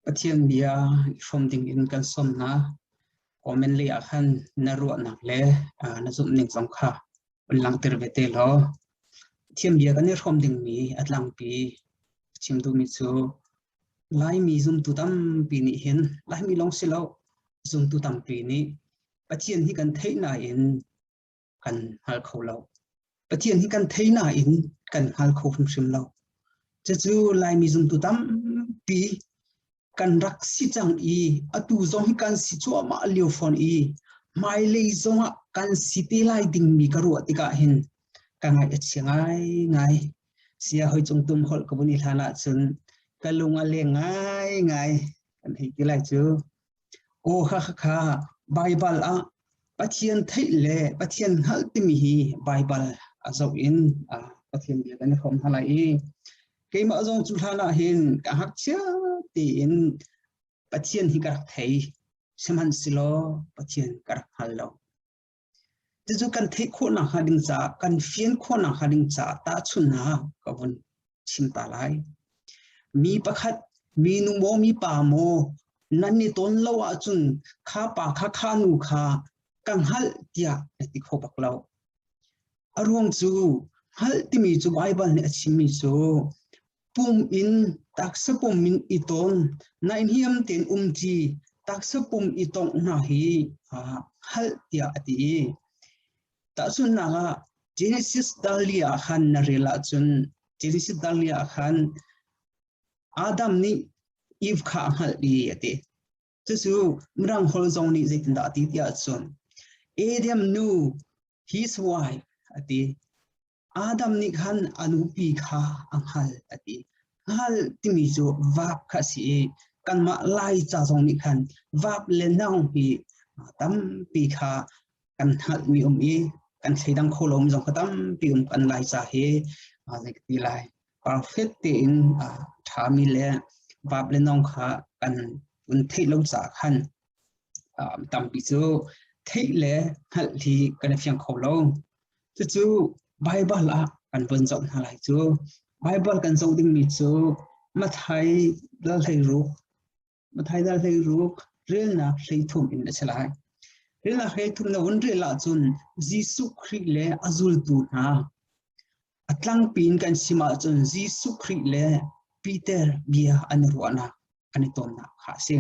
Pathian bia from ding in kan som na comment le akhan na ro nak le na zum ning som kha lang ter vete lo thiam bia kan from ding mi atlang pi chim du mi chu lai mi zum tu tam pi ni hin lai mi long silo zum tu tam pi ni Pathian hi kan thei na in kan hal kho lo Pathian hi kan thei na in kan hal kho sim lo chu lai mi zum tu tam pi kan rak si chang i atu zong hi kan si chu ma liu phone i mai le zong kan si te lai ding mi ka ru atika hin ka ngai a ngai sia hoi chung tum hol ko buni thana chun kalung a le ngai kan hi ki lai chu o kha bible a Pathian thei le Pathian hal ti mi hi bible a zo in Pathian bi kan khom halai i ke ma zong chu thana hin ka hak chia tin Pathian hi karak thei seman silo Pathian karak hallo chu kan thei kho na hading cha kan fian kho na hading cha ta chuna ka bun chim ta lai mi pakhat mi nu mo mi pa mo nan ni ton lo a chun kha pa kha nu kha kang hal tia ti kho bak lo arong chu hal ti mi chu bible ni achimi chu pum in taksa pum min iton nain hiam ten umji taksa pum itong na hi hal tia ati ta chun na Genesis dalia khan na rela chun Genesis dalia khan Adam ni Eve kha hal li ati chu mrang hol zong ni zaitin da ti tia chun Adam knew his wife ati Adam ni khan anu pi kha anghal ati hal timi zo vap kha si kan ma lai cha zong ni khan vap le nang pi tam pi kha kan hal mi i kan thleidang kholom jong khatam pi kan lai cha he azek ti lai perfect in thami le vap le nong kha kan un thei lo cha khan tam pi zo thei le hal thi kan fiang kholo chu Bible a kan bun zong halai chu Bible kan zo ding mi chu mathai dal thei ru rel na thei thum in la chalai rel na thei thum na un re la chun Jesu Christ le azul tu na atlang pin kan sima chun Jesu Christ le Peter bia an ruana ani ton na kha se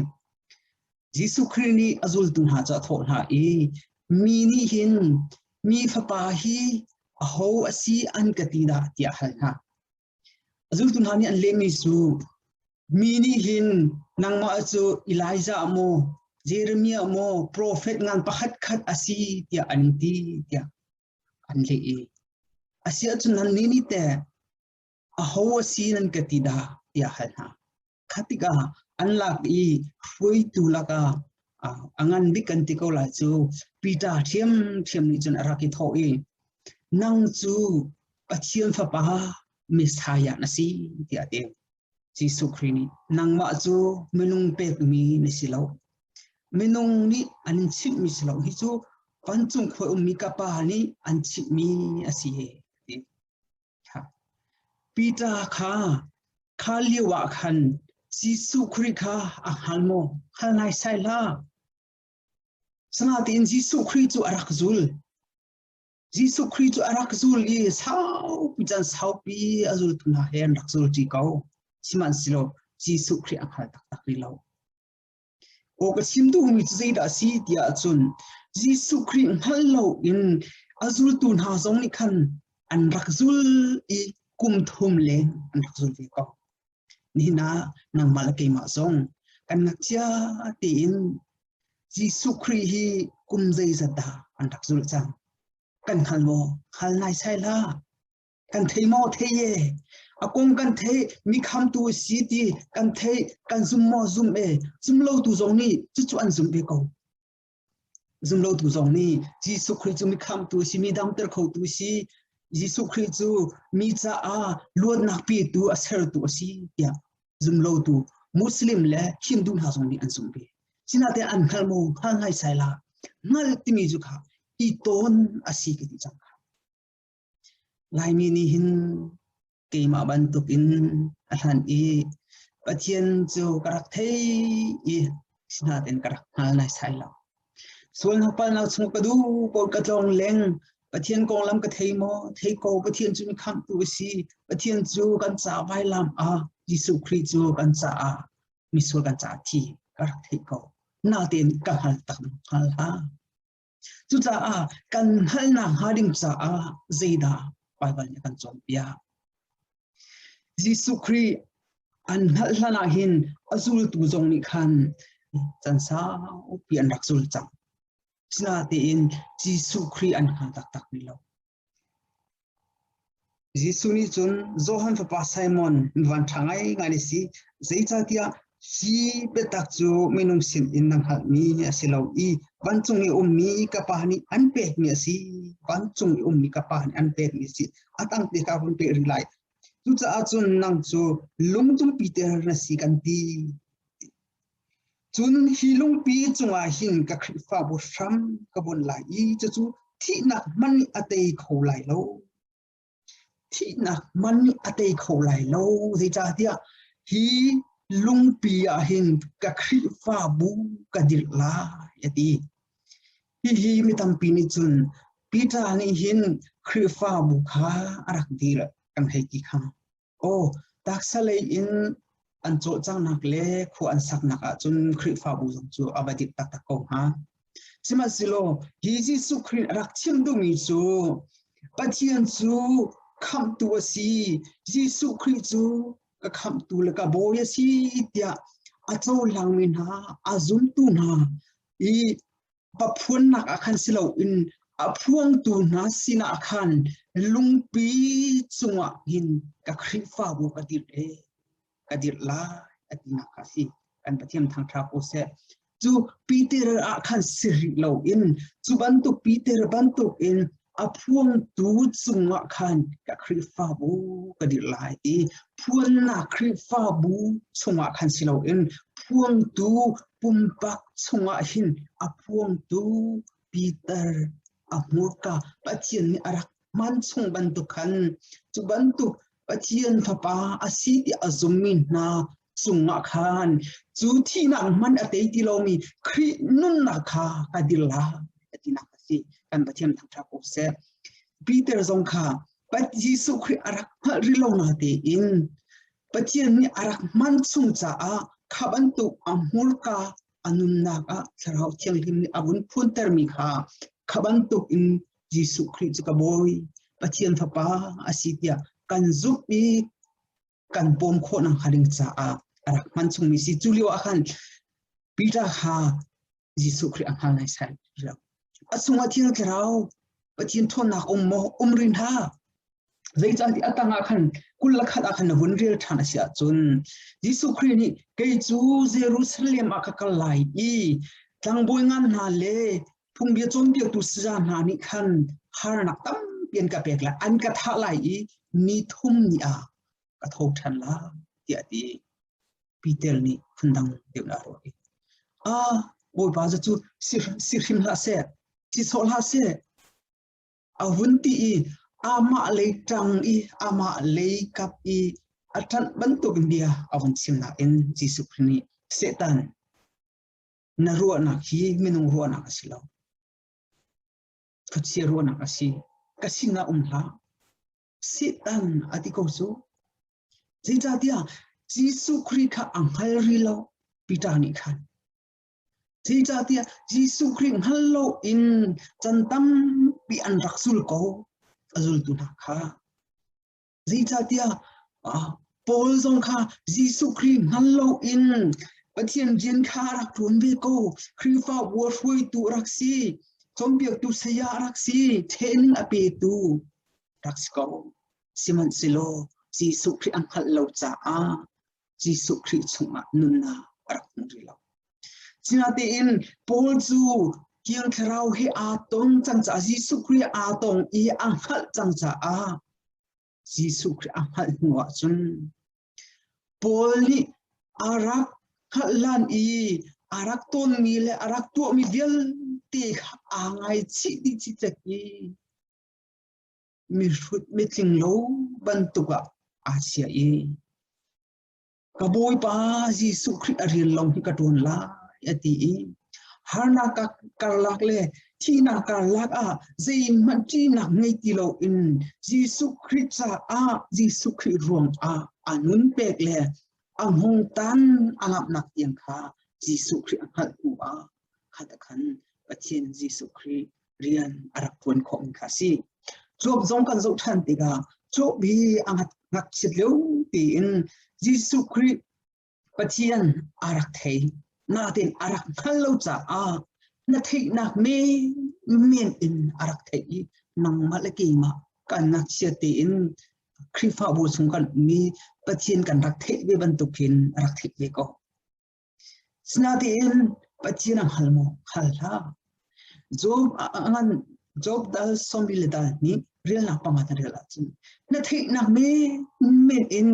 Jesu Christ ni azul tu ha cha tho na i mi ni hin mi fa pa hi aho asi an katida tia hal na azul tun hani an lemi su mini hin nangma chu Elijah mo Jeremiah mo prophet ngan pakhat khat asi tia anti tia an le e asia chun han ni te aho asi nan katida tia hal na khatika anlak i foi tu laka angan bikan ti ko la chu pita thiam ni chun araki tho e nang chu Pathian fa pa Messiah na si ti ate Jesu Christ nang ma chu menung pek mi ni silo menung ni an chip mi silo hi chu panchung khoi mi ka pa ni an chip mi asi he ti ha pita kha liwa khan Jesu Christ kha a halmo halnai sai la sana tin Jesu Christ chu arak zul Jesu Christ arak zul i sao pijan sao pi azul tuna hen rak zul ti kau siman silo Jesu Christ akhal tak ri lo o ka simdu mi zai da si tia chun Jesu Christ hal lo in azul tun ha zong ni khan an rak zul i kum thum le an rak zul ti kau ni na nang malake ma zong kan nak cha tin Jesu Christ hi kum zai zata an rak zul chang kan halmo halnai sai la kan thei mo thei ye akong kan thei mi kham tu si ti kan thei kan zum mo zum e zum lo tu zong ni chu an zum be ko zum lo tu zong ni Jesu Christ mi kham tu si mi dam ter kho tu si Jesu Christ mi cha a luat nak pi tu a ser tu si ya zum lo tu Muslim le Hindu ha zong ni an zum be sina te an halmo halnai sai la ngal ti mi ju kha iton asi ki chang lai mi ni hin ke ma ban tuk in athan i Pathian chu karak thei I sina ten karak hal nai sai lo sual na pal na chung kadu pol ka tlong leng Pathian kong lam ka thei mo thei ko Pathian chu mi kham tu si Pathian chu kan cha vai lam a Jisu Christ chu kan cha a mi sual kan cha thi karak thei ko na ten ka hal tak hal ha chu cha a kan hal na ha ding cha a zeida Bible kan chom pia Jisu Christ an hal hlana hin azul tu zong ni khan chan sa pian rak zul chang sina te in Jisu Christ an hal tak tak ni lo Jisu ni chun Johan fa Simon van thangai ngani si zeita tia si betak chu minung sin in nang hal mi asilo I ban chung ni mi ka pa ni an pe mi si ban chung ni mi ka pa ni an pe mi si atang te ka hun pe rilai tu cha chun nang chu lungtung Peter na si kan ti chun hi lung pi chunga hin ka fa bo sham ka bon lai I chu thi na man atei kho lai lo thi na man atei kho lai lo zai cha tia hi lung pi a hin ka fa bu ka dir la yati hi mi Tampi ni chun Peter ni hin fa bu kha arak dir kan hai ki kham oh tak salai in an cho chang nak le khu an sak nak a chun fa bu jong chu abadi tak tak ko ha sima silo hi Jisu Christ rak chim du mi chu Pathian chu kham tu si Jisu Christ chu ka kham tu le ka boya si tia a cho lang min ha a Zumtu na I pa phun nak akhan silo in a phuang tu na sina akhan lungpi chunga hin ka fa bu ka dir e ka dir la atina ka si kan Pathian thang tha ko se chu Peter akhan siri lo in chu bantu Peter bantu in a phuang tu chunga khan ka fa bu ka dir lai I phuan na fa bu chunga khan silo in phuang tu pumpak chunga hin a phuang tu Peter a murka Pathian ni arak man chung bantu khan chu bantu Pathian thapa asiti azumin na chunga khan chu thi na man atei ti lo mi khri nun na kha ka dilla atina kasi kan Pathian thang tha ko se Peter zong kha Pat Jisu Christ arak rilo na te in Pathian ni arak man chung cha a khabantu amurka anun na ka tharau thiang lim ni abun phun ter mi kha khabantu in Jisu Christ ka boy Pathian thapa asitia kan zupi kan pom kho nang haring cha a arak man chung mi si chulio akhan Peter ha Jisu Christ ang halai sai ra asunga thiang tharau Pathian thon nak mo rin ha zai cha ti atanga khan kul khat akhan hun rel thana sia chun Jisu Christ ni ke chu Jerusalem akakal lai I tlang boy ngan na le phung bia chon bia tu sa na ni khan har nak tam pian ka pek la an ka tha lai I mi thum ni a ka thok than la tia ti Peter ni phundang de na ro a boy ba chu sir him la se ti sol ha se a hun ti I ama le tang I ama le kap I athan bantu india awon simna in Jisu Christ ni setan na ro na hi minung ro na asilo khatsia ro na asi kasina umla setan atiko so zita dia Jisu Christ ka anghal rilo pitani khan zita dia Jisu Christ hallo in chantam pi an raksul ko azul tu na kha zita dia Paul zong kha Jisu Christ hallo in Pathian jin kha rak tun ve ko Khrifa wo hui tu raksi chombiak tu saya raksi thenin ape tu raksko siman silo Jisu Christ ang hallo cha a Jisu Christ chunga nunna rak nrilo sinate in Paul chu kiang tharau he atong chang cha Jisu Christ atong I ang hal chang cha a Jisu Christ ang hal nuwa chun Paul ni arak halan I arak ton mi le arak tu mi vel te angai chi di chi chaki mi shut mi tling lo bantuga asia I cả bôi pa Giêsu Christ arian long hi katon la ati harna ka lak le thi na ka lak a zein man chi na ngai ti lo in Giêsu Christ sa a Giêsu Christ ruang a anun pek le ang hong tan angap nak yang kha Giêsu Christ hal hu a khatakhan Pathian Giêsu Christ rian arak pon khom khasi job zong kan zo than tiga job bi angat ngak chit leu ti in Giêsu Christ Pathian arak thei na tin arak khalo cha a na thei nak me men in arak thei nang malaki ma kan nak chiti in Krifa bu sung kan mi Pathian kan rak thei be bantukin arak thei be ko snati in Pathian ang halmo khalha job angan job dal sombil dal ni real na pamata real achun na thei nak me men in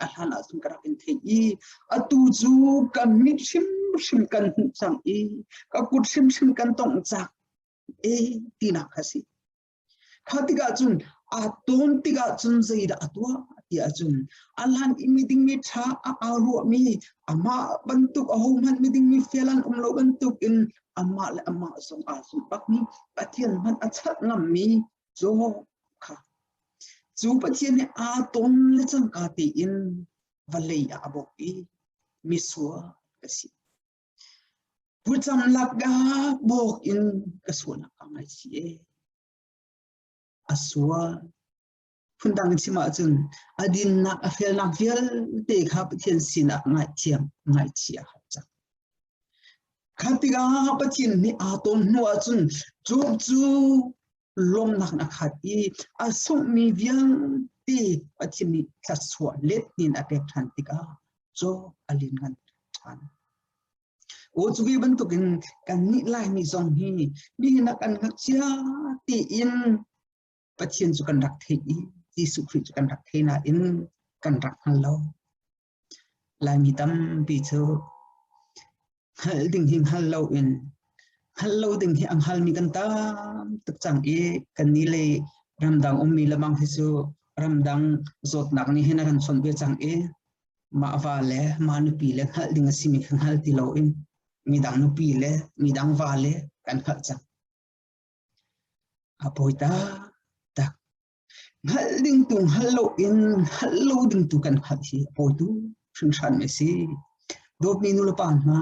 alhala sung karakin thei atu ju kan mi shim kan sang ka kut shim kan tong chak tina khasi khatiga chun aton tiga chun zeida atwa ya chun alhan imiding mi tha aru mi ama bantuk ahoman miding mi felan umlo bantuk in ama le ama song asum pakni Pathian man achat ngam mi zo kha chu Pathian ne aton le chang ka ti in valei abok mi suwa kasi pucham lakga bok in kasuna kamai chi aswa fundang chima chun adin na afel nak fel te kha Pathian sina ngai chiam ngai chia cha khatiga Pathian ni aton nuwa chun chu lom nak na khati asum mi viang ti Pathian ni thaswa let nin apek than tika zo alin ngan chan o chubi bantukin kan ni lai mi zong hi mi na kan ngak chia ti in Pathian chu kan rak thei Giêsu Christ chu kan rak thei na in kan rak halo lai mi tam pi chu hal ding hing halo in halo ding hi ang hal mi kan ta tak chang kan ni le ramdang mi lamang hi chu ramdang zot nak ni hena kan son be chang ma vale ma nu pi le hal ding asimi khang hal ti lo in midang nu pi le midang vale kan kha chang apoita tak hal ding tung halo in halo ding tu kan kha hi apoitu thing san me si dop ni nu pan ma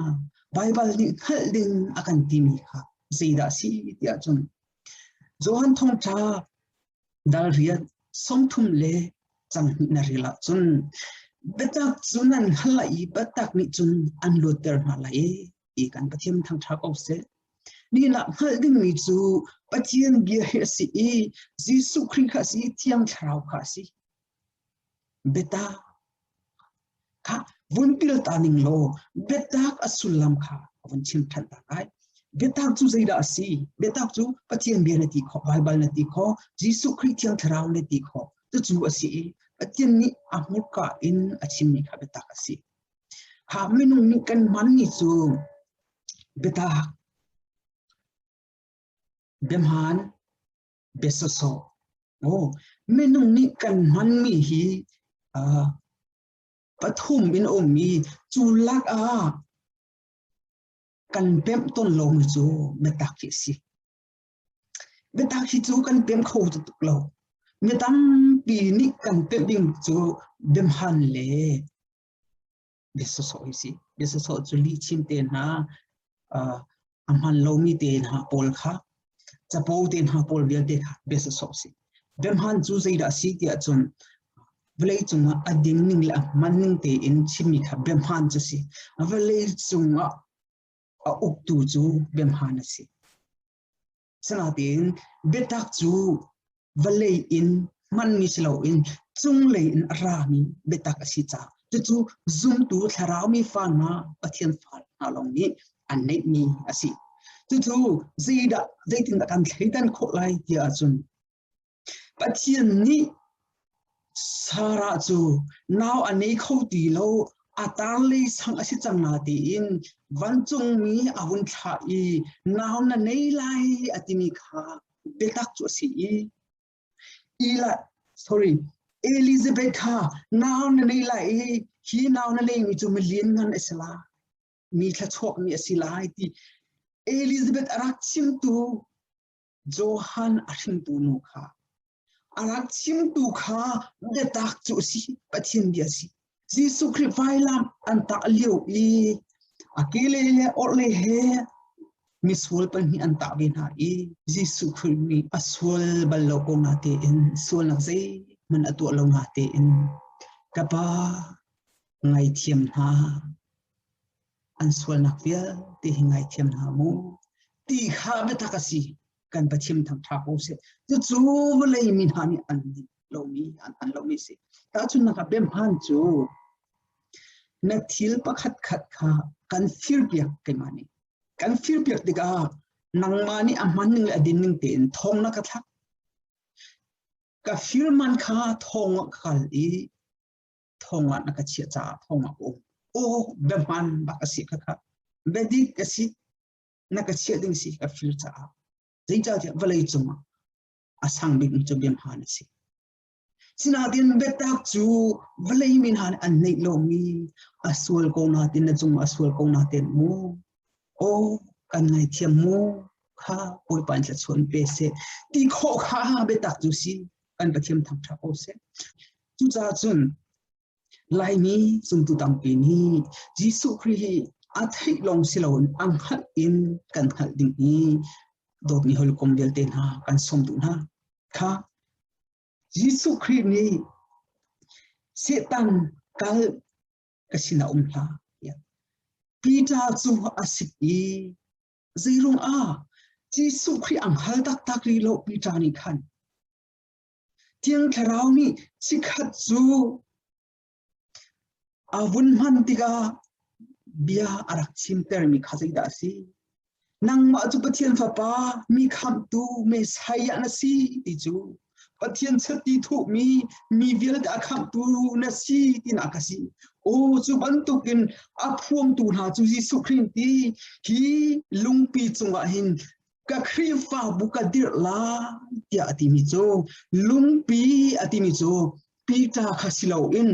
bible ni hal ding akan ti mi kha zeida si tia chun johan thong cha dal riat som thum le chang na rila chun betak chunan halai batak ni chun an loter malai kan Pathian thang tha ko se ni la hal ding ni chu Pathian bia he si Giêsu Christ kha si thiang thrau kha si beta kha vun pil taning lo betak asulam kha vun chim than ta ai betak chu zeida si betak chu Pathian bia na ti kho bible na ti kho Giêsu Christ thiang thrau na ti kho chu asi Pathian ni amut ka in achim ni kha betak asi ha minung ni kan man ni chu beta bemhan besoso menung ni kan man mi hi pathum bin mi chulak kan pem ton lo mi chu betak hi si betak hi chu kan pem kho tu tuk lo metam pi ni kan pem ding chu bemhan le besoso hi si besoso chu li chim te na amhan lo mi te na pol kha chapo te na pol bia te kha besoso si bemhan chu zeida si ti achun vlei chunga ading ning la manning te in chimi kha bemhan chu si vlei chunga uktu chu bemhan si sanatin betak chu vlei in man mi slo in chung le in rami betak si cha chu Zumtu tharau mi fa na Pathian fa na long ni an nei mi asi chu zeida zeitin kan thleitan kho lai ti achun Pathian ni sara chu now anei kho ti lo atale sang asi changna ti in wanchung mi awun tha now na nei lai atimi kha betak chu si ila sorry Elizabeth kha now na nei lai khi nào nó lên mình chụp liên ngăn Isla mi thà chọc mi Isla thì Elizabeth arak chim tu Johan aring tu nu kha arak chim tu kha de tak chu si Pathian dia si Jisu Christ vai lam an ta liu I akile le orle he miswol pan hi an ta bin ha I Jisu Christ mi aswol ballo ko na te in swol na sei man atu lo na te in kapa ngai thiam ha an swol na via te ngai thiam ha mu ti kha be takasi kan Pathian thang tha ko se chu le min ha ni an lo mi an lo mi se ta chun na ka bem han chu na thil pakhat khat kha kan fir piak ke mani kan fir piak diga nang mani amman ning adin ning ten thong na ka thak ka fir man kha thong khal I thong na ka chia cha thong o bem man ba ka si kha bedi ka si na ka chia ding si ka fir cha zai cha ja valai chuma asang big chu bem han si sinadin betak chu valai min han an nei lo mi aswal ko na tin na chung aswal ko na ten mu o kan ngai thiam mu kha oi pan cha chon pe se ti kho kha betak chu si kan Pathian thang tha ko se chu cha chun lai ni Zumtu Tampi ni Jisu Christ a thei long silon ang hat in kan hal ding ni dot ni hol kom del ten ha kan som tu na kha Jisu Christ ni setan kal kasina ha ya Peter chu asik I zirung a Jisu Christ ang hal tak tak ri lo Peter ni khan tiang tharau ni sikhat chu avun man tiga bia arak chim ter mi khazai da si nang ma chu Pathian fa pa mi kham tu me saya na si ti chu Pathian chati thu mi vial da kham tu na si ti na ka si o chu ban tu kin a phuang tu na chu Jisu Christ ti hi lungpi chunga hin ka khri fa bu ka dir la ya ati mi chu lungpi ati mi chu pita khasilo in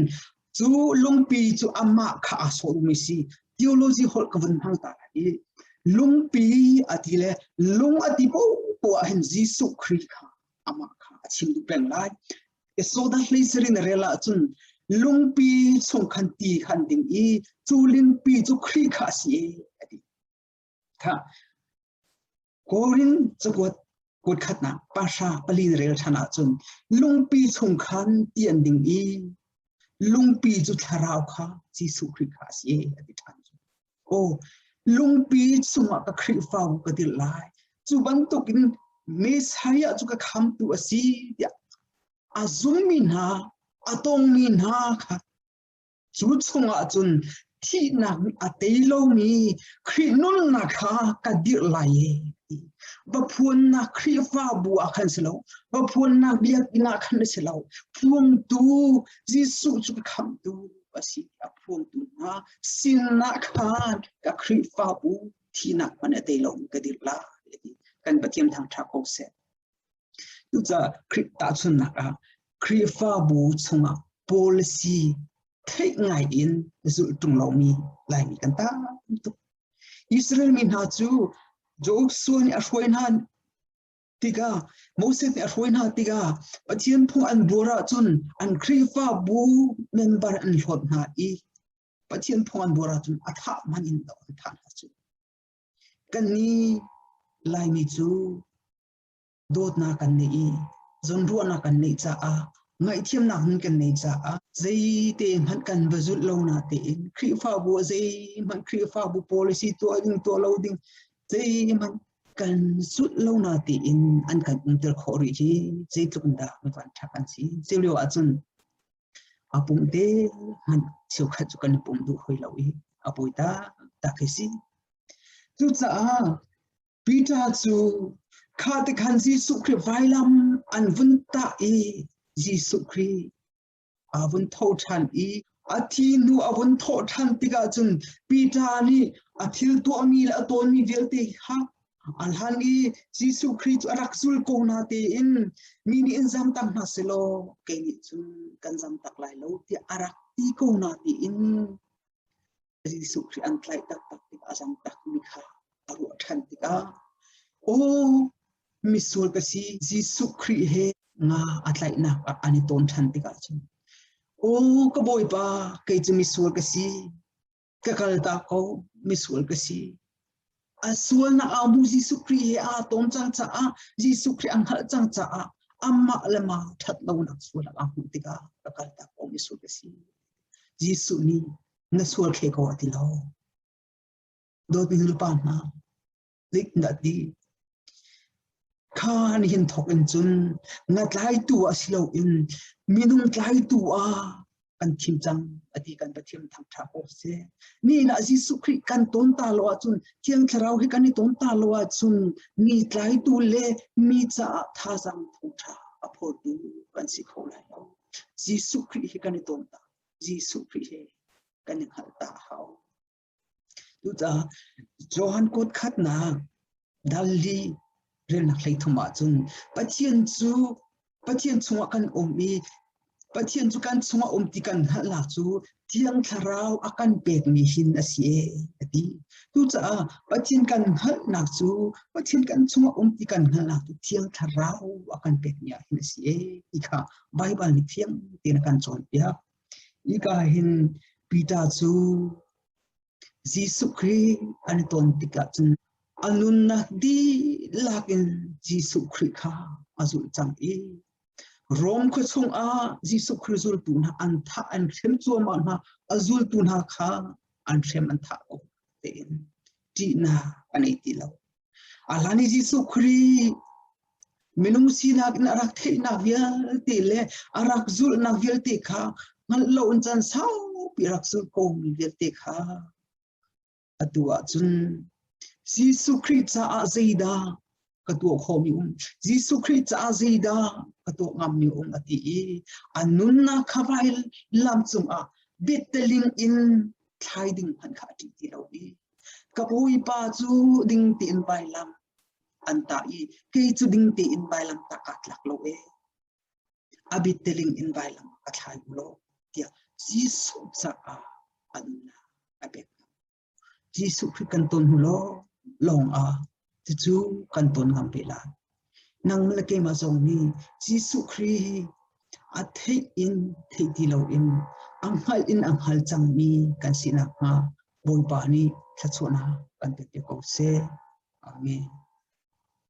chu lungpi chu amma kha aso mi si theology hol ka van hang ta I lungpi atile lung ati po hin Jisu Christ kha ama kha chim du pen lai e so da hleisrin rela chun lungpi chung khan ti khan ding I chu lingpi chu Christ kha si ati kha korin chukot kot khatna pasha palin rel thana chun lungpi chung khan tian ding I lungpi chu tharau kha Jisu Christ kha si ati than o lungpi chunga ka Christ fa ka dil lai chu ban to kin Messiah chu ka kham tu asi ya azumin ha atong min ha kha chu chunga chun thi na atelo mi Christ nun na kha ka dil lai ba phun na Christ fa bu akhan selo ba phun na biak ina khan selo phung tu Jisu chu ka kham tu asi a phung tu na sin na khan ka Christ fa bu thi na man atelo ka dil la kan Pathian thang tha ko se tu cha Christ ta chun na ka Christ fa bu chunga policy thei ngai in zul tung lo mi lai mi kan ta tu Israel min ha chu Joshua ni ashwain han tiga Moses ni ashwain ha tiga Pathian phung an bora chun an Christ fa bu member an hlot na I Pathian phung an bora chun atha manin do tha na chu kan ni lai mi chu dot na kan nei zonru na kan nei cha a ngai thiam na hun kan nei cha a zai te man kan bazut lo na te in Christ fa bu zai man Christ fa bu policy to ding to lo ding zai man kan sut lo na te in an kan inter khori ji zai tuk da me van tha kan si zai lo a chun apung te han siu kha chu kan pum du hoi lo I apoita ta khisi chu cha Peter chu kha te khan Jisu Christ vai lam an vun ta I Jisu Christ avun tho than I athi nu avun tho than tiga chun Peter ni athil to mi la ton mi velte ha alhani Jisu Christ arak sul ko na ti in mini in zam tak na selo ke ni chun kan zam tak lai lo ti arak ti ko na ti in Jisu Christ an tlai tak tak ti azam tak mi kha aru than ti ka o misul ka si Jisu Christ he nga atlai na ani ton than ti ka chun o ka boy pa ke chu misul ka si ka kal ta ko misul ka si Asul na amu Jisu Christ a tom chang cha a Jisu Christ ang hal chang cha a amma lama that lo nak sul a hu tika kal ta ko mi sul si Jisu ni na sul khe ko ati lo do bin lu pa na lik na di khan hin thok in chun ngat lai tu a silo in minung lai tu a kan thim chang ati kan pathim thang tha ko se ni na Jisu Christ kan ton ta lo chun thiang tharau he kan ton ta lo chun mi tlai tu le mi cha tha jang thong tha a phor tu kan si kho lai lo Jisu Christ he kan ton ta Jisu Christ he kan hal ta hau tu cha Johan kot khat na dalli ren nak lai thuma chun Pathian chu kan omi Pathian chu kan chunga ti kan hala chu tiang tharau akan pek mi hin asie ati tu cha Pathian kan hal nak chu Pathian kan chunga ti kan hala tu tiang tharau akan pek mi hin asie ika Bible ni thiang tin kan chon pia ika hin pita chu Jisu Christ an ton tika chun anun na di lakin Jisu Christ kha azul chang e Rom ko chung a Jisu Christ zul tu na an tha an them chu ma na azul tu na kha an them an tha ko te ti na ani ti lo alani Jisu Christ minung si na arak the na vial te le arak zul na vial te kha ngal lo un chan sau pirak sul ko mi vial te kha atua chun Jisu Christ cha a zeida katua khomi Jisu Christ cha zeida katua ngam ni ati anun na khavai lam chung a beteling in thaiding phan kha ti lo ni kapui pa chu ding ti in bai lam anta ke chu ding ti in bai lam takat lak lo a beteling in bai lam a thai lo tia Jisu cha a anun na abek Jisu Christ kan ton lo long a chu kan ton ngam pe la nang la ke ma song ni Jisu Christ a thei in thei ti lo in ang hal chang mi kan sina ha boi pa ni thachona kan pe ko se amen